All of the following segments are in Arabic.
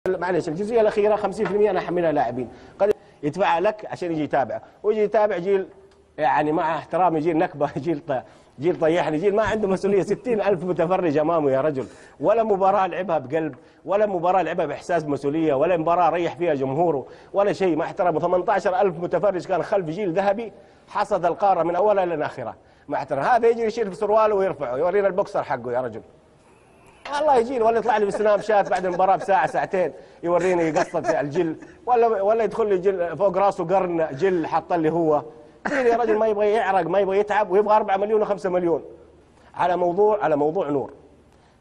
معلش الجزئيه الاخيره 50% انا احملها لاعبين، قد يدفع لك عشان يجي يتابع، ويجي يتابع جيل يعني مع احترامي جيل نكبه، جيل طيحني، جيل ما عنده مسؤوليه. 60,000 متفرج امامه يا رجل، ولا مباراه لعبها بقلب، ولا مباراه لعبها باحساس بمسؤوليه، ولا مباراه ريح فيها جمهوره، ولا شيء. ما احترمه. 18,000 متفرج كان خلف جيل ذهبي حصد القاره من اولها الى اخرها. ما احترم. هذا يجي يشيل في سرواله ويرفعه يورينا البوكسر حقه يا رجل. والله يجي ولا يطلع لي بسناب شات بعد المباراه بساعه ساعتين يوريني يقصد الجل، ولا يدخل لي جل فوق راسه قرن جل حط لي هو. جيل يا رجل ما يبغى يعرق، ما يبغى يتعب، ويبغى 4 مليون و5 مليون على موضوع نور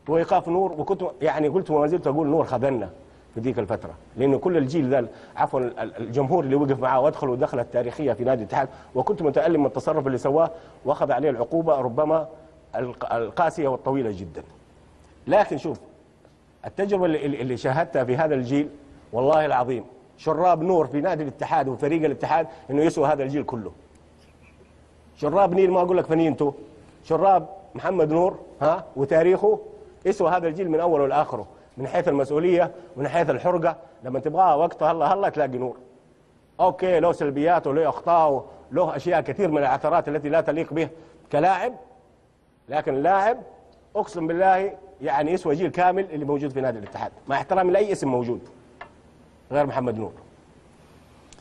وايقاف نور. وكنت يعني قلت وما زلت اقول نور خذلنا في ذيك الفتره، لانه كل الجيل ذا عفوا الجمهور اللي وقف معاه وادخل ودخله التاريخيه في نادي الاتحاد، وكنت متالم من التصرف اللي سواه واخذ عليه العقوبه ربما القاسيه والطويله جدا. لكن شوف التجربه اللي شاهدتها في هذا الجيل، والله العظيم شراب نور في نادي الاتحاد وفريق الاتحاد انه يسوى هذا الجيل كله. شراب نيل ما اقول لك فنينته، شراب محمد نور وتاريخه يسوى هذا الجيل من اوله لاخره، من حيث المسؤوليه ومن حيث الحرقه. لما تبغاها وقتها هلا تلاقي نور. اوكي له سلبيات وله اخطاء وله اشياء كثير من العثرات التي لا تليق به كلاعب، لكن اللاعب اقسم بالله يعني يسوى جيل كامل اللي موجود في نادي الاتحاد، مع احترامي لاي اسم موجود غير محمد نور.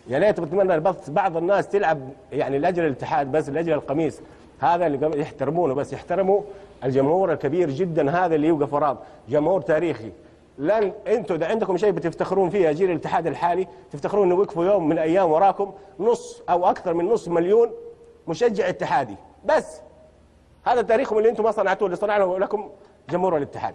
يا ليت بتمنى بعض الناس تلعب يعني لاجل الاتحاد بس، لاجل القميص هذا اللي يحترمونه، بس يحترموا الجمهور الكبير جدا هذا اللي يوقف وراك، جمهور تاريخي. لن انتم اذا عندكم شيء بتفتخرون فيه جيل الاتحاد الحالي، تفتخرون انه وقفوا يوم من الايام وراكم نص او اكثر من نص مليون مشجع اتحادي، بس هذا تاريخهم اللي انتم ما صنعتوه، اللي صنعنا لكم جمهور الاتحاد.